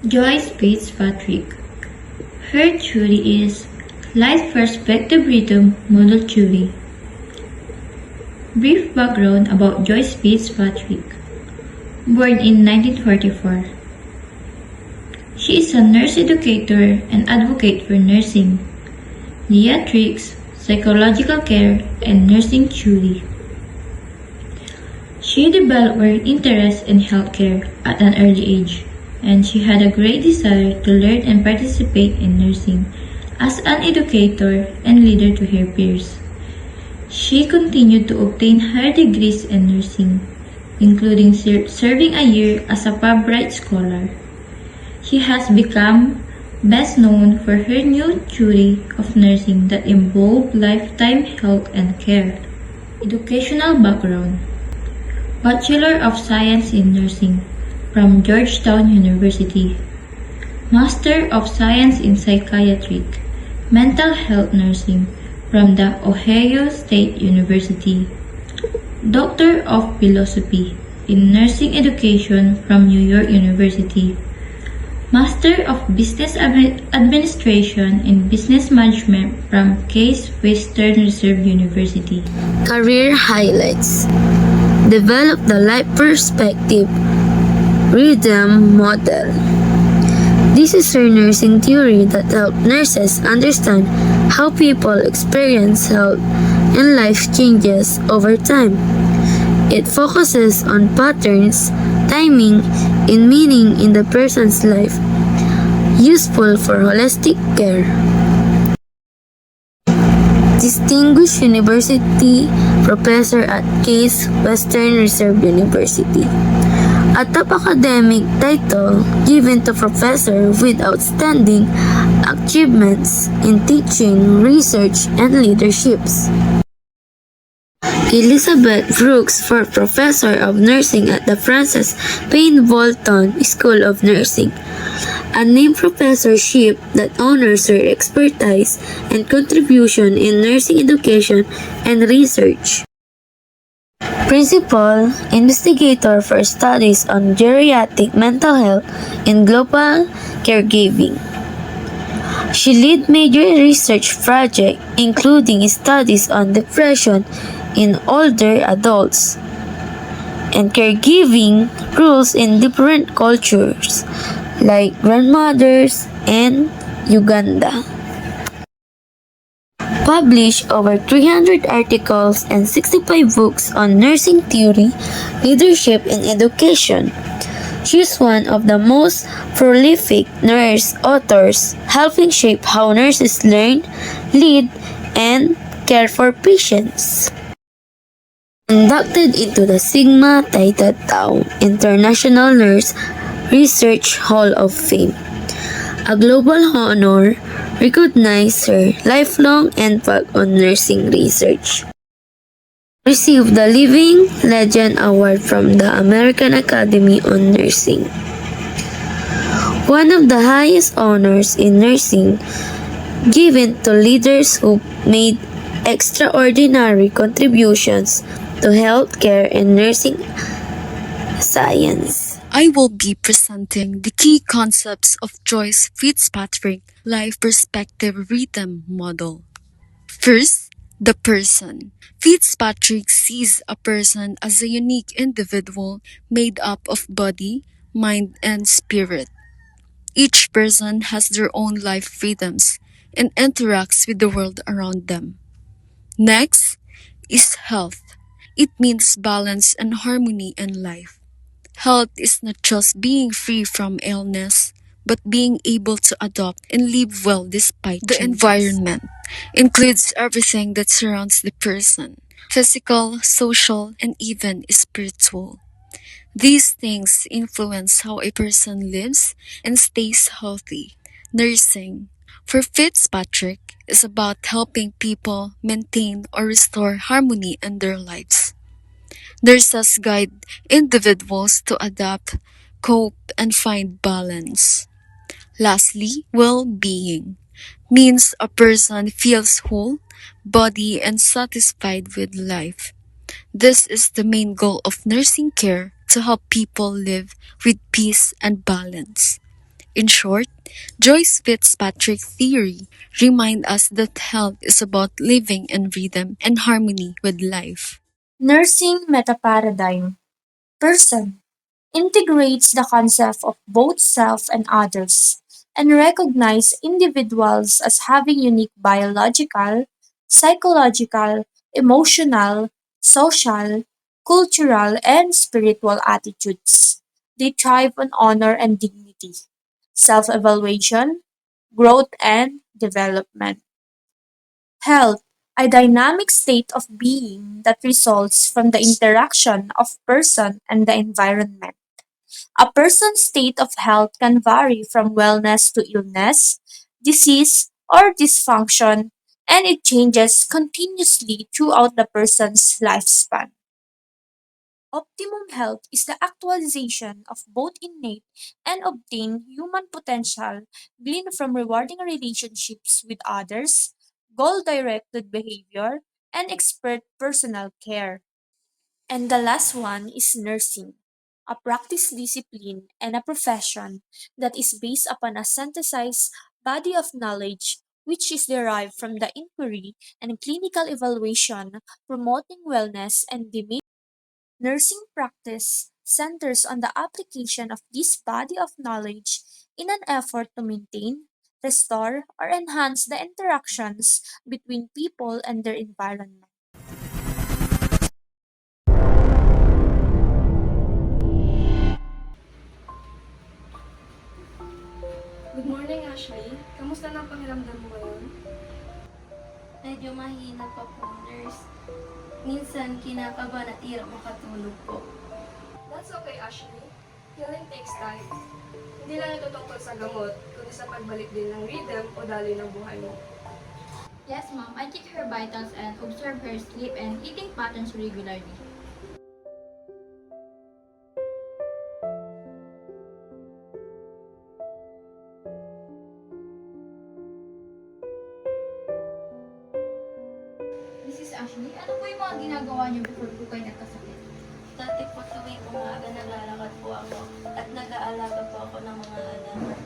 Joyce Fitzpatrick. Her theory is Light Perspective Rhythm Model Theory. Brief background about Joyce Fitzpatrick. Born in 1944. She is a nurse educator and advocate for nursing, geriatrics, psychological care, and nursing theory. She developed her interest in healthcare at an early age, and she had a great desire to learn and participate in nursing as an educator and leader to her peers. She continued to obtain higher degrees in nursing, including serving a year as a Fulbright scholar. She has become best known for her new theory of nursing that involved lifetime health and care. Educational background: Bachelor of Science in Nursing from Georgetown University. Master of Science in Psychiatric, Mental Health Nursing from the Ohio State University. Doctor of Philosophy in Nursing Education from New York University. Master of Business Administration in Business Management from Case Western Reserve University. Career highlights: develop the life perspective rhythm model. This is her nursing theory that helps nurses understand how people experience health and life changes over time. It focuses on patterns, timing, and meaning in the person's life, useful for holistic care. Distinguished University Professor at Case Western Reserve University. A top academic title given to professor with outstanding achievements in teaching, research, and leaderships. Elizabeth Brooks for Professor of Nursing at the Frances Payne Bolton School of Nursing, a named professorship that honors her expertise and contribution in nursing education and research. Principal Investigator for Studies on Geriatric Mental Health and Global Caregiving. She led major research projects including studies on depression in older adults and caregiving roles in different cultures like grandmothers and Uganda. Published over 300 articles and 65 books on nursing theory, leadership, and education. She is one of the most prolific nurse authors, helping shape how nurses learn, lead, and care for patients. Inducted into the Sigma Theta Tau International Nurse Research Hall of Fame, a global honor recognized her lifelong impact on nursing research. Received the Living Legend Award from the American Academy on Nursing. One of the highest honors in nursing given to leaders who made extraordinary contributions to healthcare and nursing science. I will be presenting the key concepts of Joyce Fitzpatrick Life Perspective Rhythm Model. First, the person. Fitzpatrick sees a person as a unique individual made up of body, mind, and spirit. Each person has their own life rhythms and interacts with the world around them. Next is health. It means balance and harmony in life. Health is not just being free from illness, but being able to adapt and live well despite the environment. Includes everything that surrounds the person, physical, social, and even spiritual. These things influence how a person lives and stays healthy. Nursing, for Fitzpatrick, is about helping people maintain or restore harmony in their lives. Nurses guide individuals to adapt, cope, and find balance. Lastly, well-being means a person feels whole, body, and satisfied with life. This is the main goal of nursing care, to help people live with peace and balance. In short, Joyce Fitzpatrick theory reminds us that health is about living in rhythm and harmony with life. Nursing metaparadigm. Person integrates the concept of both self and others, and recognize individuals as having unique biological, psychological, emotional, social, cultural, and spiritual attitudes. They thrive on honor and dignity, self evaluation, growth, and development. Health, a dynamic state of being that results from the interaction of person and the environment. A person's state of health can vary from wellness to illness, disease, or dysfunction, and it changes continuously throughout the person's lifespan. Optimum health is the actualization of both innate and obtained human potential gleaned from rewarding relationships with others, goal directed behavior, and expert personal care. And the last one is nursing, a practice discipline and a profession that is based upon a synthesized body of knowledge which is derived from the inquiry and clinical evaluation promoting wellness and the nursing practice centers on the application of this body of knowledge in an effort to maintain, restore, or enhance the interactions between people and their environment. Good morning, Ashley. Kamusta na ang pakiramdam mo ngayon? Medyo mahina pa po, nurse. Minsan kinakabahan at hirap makatulog po. That's okay, Ashley. Healing takes time. Hindi lang ito tungkol sa gamot, kundi sa pagbalik din ng rhythm o daloy ng buhay mo. Yes, ma'am. I check her vitals and observe her sleep and eating patterns regularly. Mrs. Ashley, ano po yung mga ginagawa niyo before po kayo nagkasakit? Dati po tuwing umaga naglalakad po ako at nag-aalaga po ako ng mga halaman.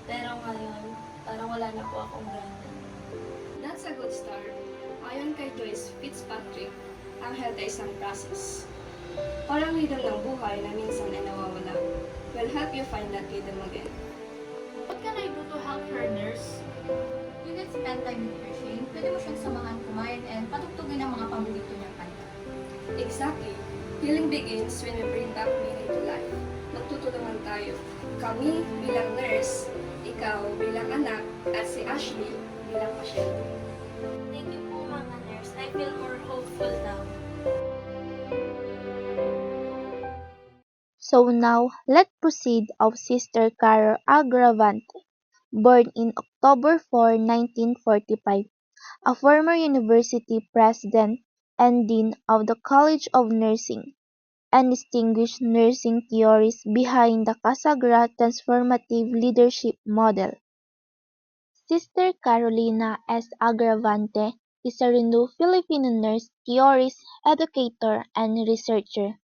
Pero ngayon, parang wala na po akong gana. That's a good start. Ayon kay Joyce Fitzpatrick, ang health ay isang process. Parang rhythm ng buhay na minsan ay nawawala. Will help you find that rhythm again. What can I do to help her, nurse? You can spend time with her, Shane. Pwede mo siyang samahan kumain and patugtugin ang mga paborito niyang kanta. Exactly. Healing begins when we bring back meaning to life. Magtutulungan tayo. Kami bilang nurse, ikaw bilang anak, at si Ashley bilang pasyente. Thank you po mga nurse. I feel more hopeful now. So now, let's proceed of Sister Caro Agravante, born in October 4, 1945, a former university president and dean of the College of Nursing, and distinguished nursing theories behind the CASAGRA Transformative Leadership Model. Sister Carolina S. Agravante is a renowned Filipino nurse, theorist, educator, and researcher,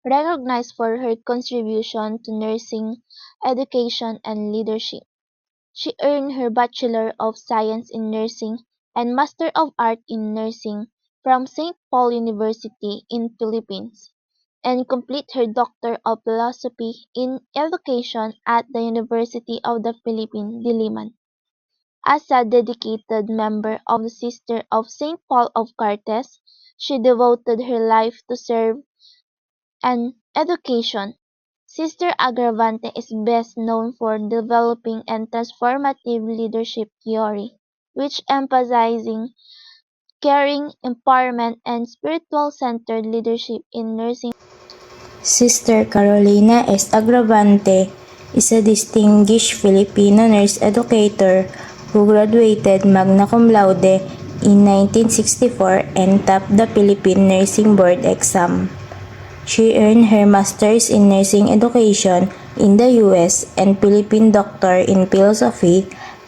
recognized for her contribution to nursing education and leadership. She earned her Bachelor of Science in Nursing and Master of Art in Nursing from St. Paul University in Philippines, and complete her Doctor of Philosophy in Education at the University of the Philippines, Diliman. As a dedicated member of the Sister of St. Paul of Cartes, she devoted her life to serve and education. Sister Agravante is best known for developing and transformative leadership theory, which emphasizing caring, empowerment, and spiritual-centered leadership in nursing. Sister Carolina S. Agravante is a distinguished Filipino nurse educator who graduated magna cum laude in 1964 and topped the Philippine Nursing Board exam. She earned her Master's in Nursing Education in the U.S. and Philippine Doctor in Philosophy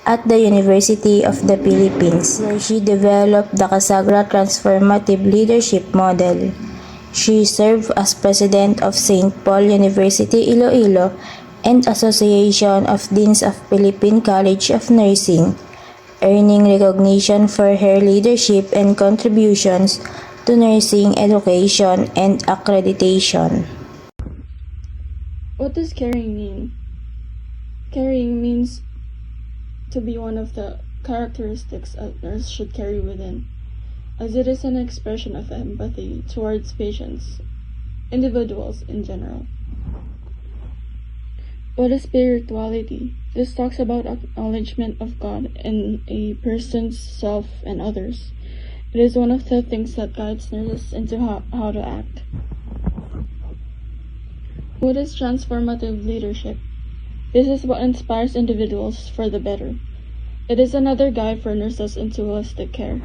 at the University of the Philippines, where she developed the CASAGRA Transformative Leadership Model. She served as president of St. Paul University, Iloilo, and Association of Deans of Philippine College of Nursing, earning recognition for her leadership and contributions to nursing education and accreditation. What does caring mean? Caring means to be one of the characteristics a nurse should carry within, as it is an expression of empathy towards patients, individuals in general. What is spirituality? This talks about acknowledgement of God in a person's self and others. It is one of the things that guides nurses into how to act. What is transformative leadership? This is what inspires individuals for the better. It is another guide for nurses into holistic care.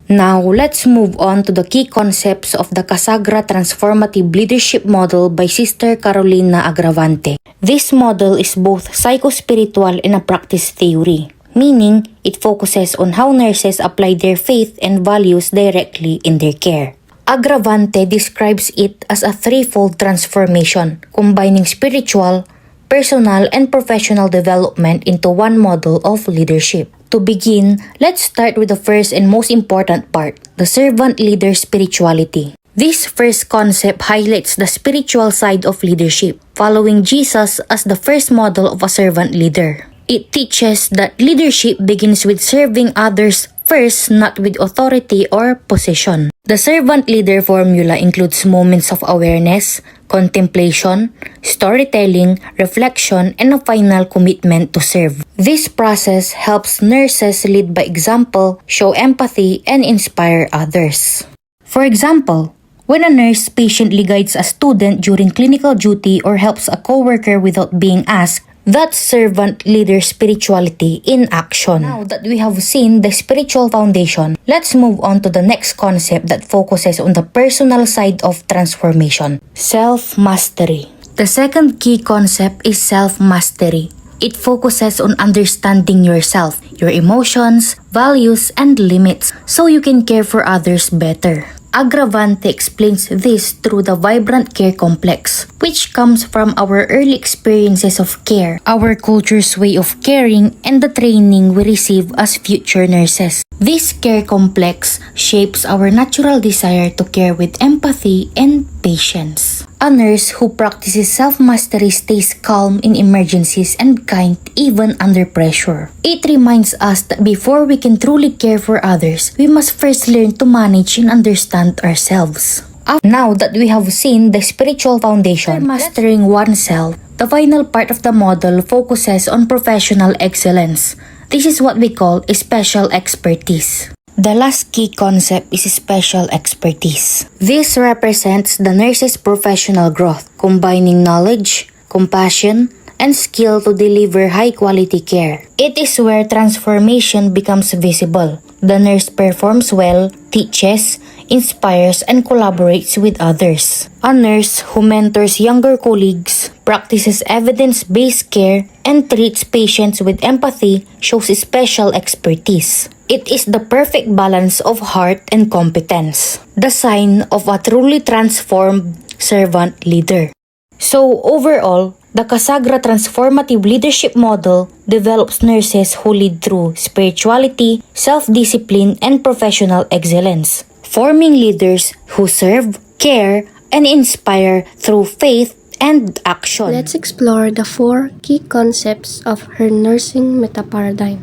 Now, let's move on to the key concepts of the CASAGRA Transformative Leadership Model by Sister Carolina Agravante. This model is both psycho-spiritual and a practice theory, meaning it focuses on how nurses apply their faith and values directly in their care. Agravante describes it as a threefold transformation, combining spiritual, personal, and professional development into one model of leadership. To begin, let's start with the first and most important part, the servant leader spirituality. This first concept highlights the spiritual side of leadership, following Jesus as the first model of a servant leader. It teaches that leadership begins with serving others first, not with authority or position. The servant leader formula includes moments of awareness, contemplation, storytelling, reflection, and a final commitment to serve. This process helps nurses lead by example, show empathy, and inspire others. For example, when a nurse patiently guides a student during clinical duty or helps a coworker without being asked, that's servant leader spirituality in action. Now that we have seen the spiritual foundation, let's move on to the next concept that focuses on the personal side of transformation, self-mastery. The second key concept is self-mastery. It focuses on understanding yourself, your emotions, values, and limits so you can care for others better. Agravante explains this through the vibrant care complex, which comes from our early experiences of care, our culture's way of caring, and the training we receive as future nurses. This care complex shapes our natural desire to care with empathy and patience. A nurse who practices self-mastery stays calm in emergencies and kind even under pressure. It reminds us that before we can truly care for others, we must first learn to manage and understand ourselves. Now that we have seen the spiritual foundation, mastering oneself, the final part of the model focuses on professional excellence. This is what we call a special expertise. The last key concept is special expertise. This represents the nurse's professional growth, combining knowledge, compassion, and skill to deliver high-quality care. It is where transformation becomes visible. The nurse performs well, teaches, inspires, and collaborates with others. A nurse who mentors younger colleagues, practices evidence-based care, and treats patients with empathy shows special expertise. It is the perfect balance of heart and competence, the sign of a truly transformed servant leader. So overall, the CASAGRA Transformative Leadership Model develops nurses who lead through spirituality, self-discipline, and professional excellence, forming leaders who serve, care, and inspire through faith and action. Let's explore the 4 key concepts of her nursing meta-paradigm: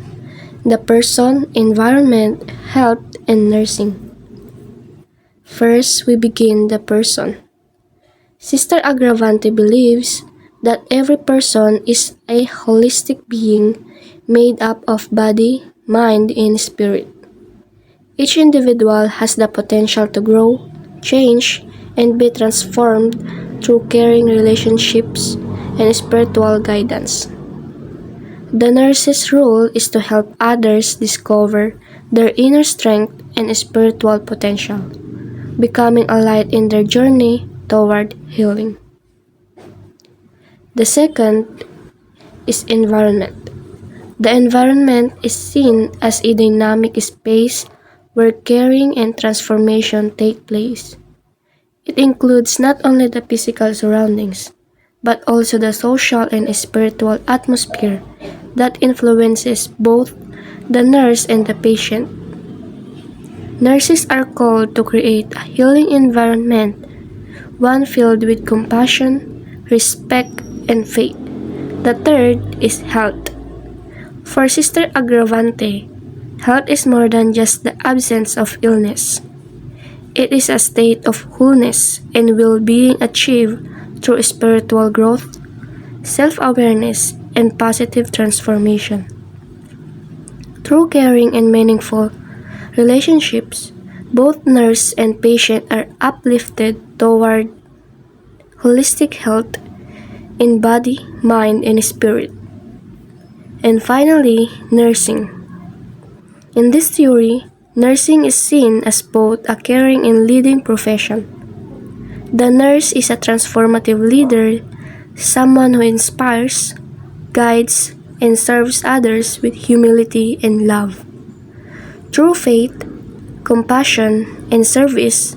the person, environment, health, and nursing. First, we begin the person. Sister Agravante believes that every person is a holistic being made up of body, mind, and spirit. Each individual has the potential to grow, change, and be transformed through caring relationships and spiritual guidance. The nurse's role is to help others discover their inner strength and spiritual potential, becoming a light in their journey toward healing. The second is environment. The environment is seen as a dynamic space where caring and transformation take place. It includes not only the physical surroundings, but also the social and spiritual atmosphere that influences both the nurse and the patient. Nurses are called to create a healing environment, one filled with compassion, respect, and faith. The third is health. For Sister Agravante, health is more than just the absence of illness. It is a state of wholeness and well-being achieved through spiritual growth, self-awareness, and positive transformation. Through caring and meaningful relationships, both nurse and patient are uplifted toward holistic health in body, mind, and spirit. And finally, nursing. In this theory, nursing is seen as both a caring and leading profession. The nurse is a transformative leader, someone who inspires, guides, and serves others with humility and love. Through faith, compassion, and service,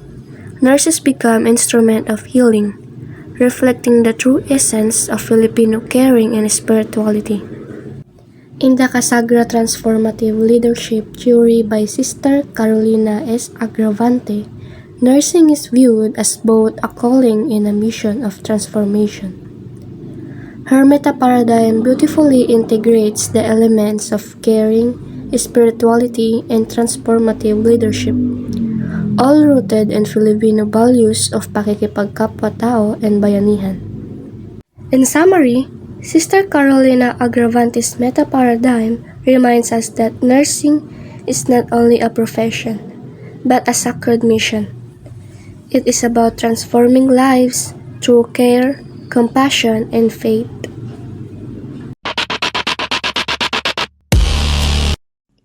nurses become instruments of healing, reflecting the true essence of Filipino caring and spirituality. In the CASAGRA Transformative Leadership Theory by Sister Carolina S. Agravante, nursing is viewed as both a calling and a mission of transformation. Her meta-paradigm beautifully integrates the elements of caring, spirituality, and transformative leadership, all rooted in Filipino values of pakikipagkapwa-tao and bayanihan. In summary, Sister Carolina Agravante's meta-paradigm reminds us that nursing is not only a profession, but a sacred mission. It is about transforming lives through care, compassion, and faith.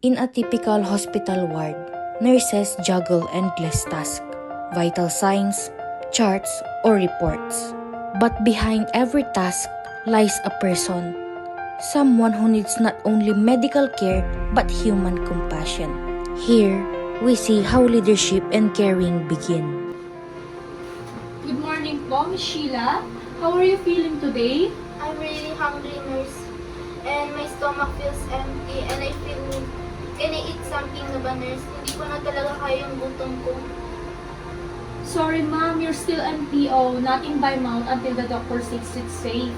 In a typical hospital ward, nurses juggle endless tasks, vital signs, charts, or reports. But behind every task lies a person, someone who needs not only medical care but human compassion. Here, we see how leadership and caring begin. Good morning po, Miss Sheila. How are you feeling today? I'm really hungry, nurse. And my stomach feels empty and I feel weak. Can I eat something na ba, nurse? Hindi ko na talaga kaya yung gutom ko. Sorry, ma'am. You're still NPO. Nothing by mouth until the doctor says it's safe.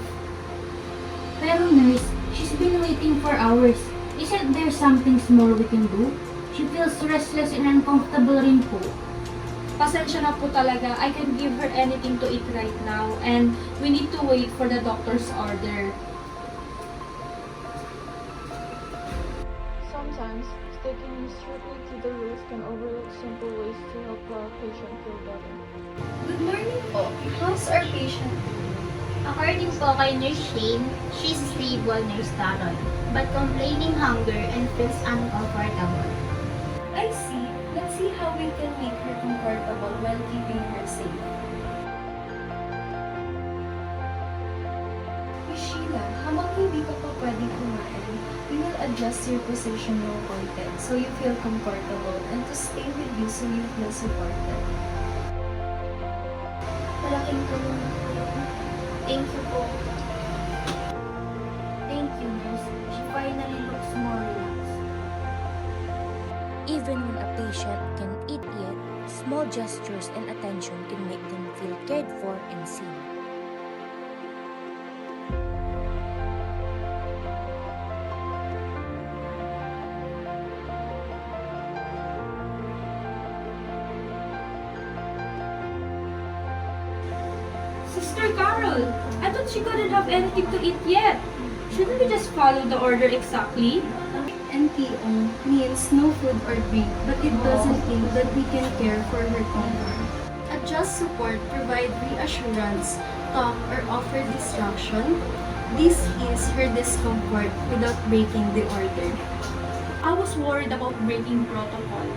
Pero nurse, she's been waiting for hours. Isn't there something more we can do? She feels restless and uncomfortable rin po. Pasensya na po talaga. I can give her anything to eat right now. And we need to wait for the doctor's order. Sometimes, sticking strictly to the rules can overlook simple ways to help the patient feel better. Good morning po. How's our patient? According po kay Nurse Shane, she's stable, Nurse Carol, but complaining hunger and feels uncomfortable. I see. Let's see how we can make her comfortable while keeping her safe. Miss Sheila, habang hindi ka pa pwedeng kumain, we will adjust your position while pointed so you feel comfortable and to stay with you so you feel supported. Malaking tulong na po yun. Thank you po. Thank you, nurse. She finally looks more relaxed. Even when a patient can eat yet, small gestures and attention can make them feel cared for and seen. Sister Carol, I thought she couldn't have anything to eat yet. Shouldn't we just follow the order exactly? NPO means no food or drink, but it doesn't mean that we can care for her comfort. Adjust support, provide reassurance, talk, or offer distraction. This ease her discomfort without breaking the order. I was worried about breaking protocol.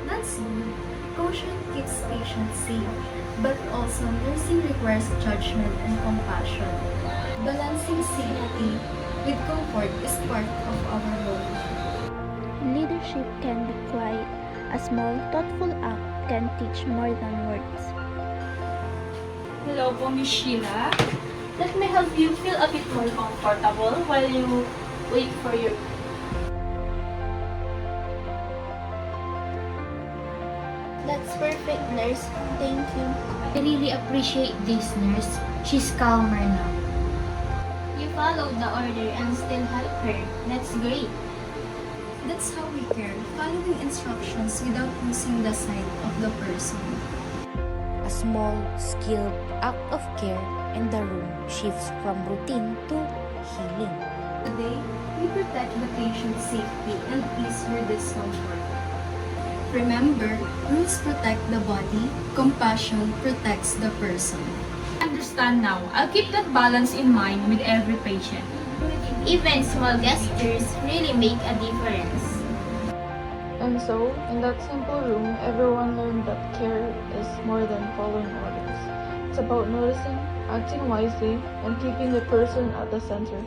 That's good. Caution keeps patients safe, but also nursing requires judgment and compassion. Balancing safety with comfort is part of our role. Leadership can be quiet. A small, thoughtful act can teach more than words. Hello po, Miss Sheila. Let me help you feel a bit more comfortable while you wait for your That's perfect, nurse. Thank you. I really appreciate this, nurse. She's calmer now. You followed the order and still help her. That's great. That's how we care, following instructions without losing the sight of the person. A small, skilled act of care, and the room shifts from routine to healing. Today, we protect the patient's safety and ease her discomfort. Remember, rules protect the body, compassion protects the person. understand now. I'll keep that balance in mind with every patient. Even small gestures really make a difference. And so, in that simple room, everyone learned that care is more than following orders. It's about noticing, acting wisely, and keeping the person at the center.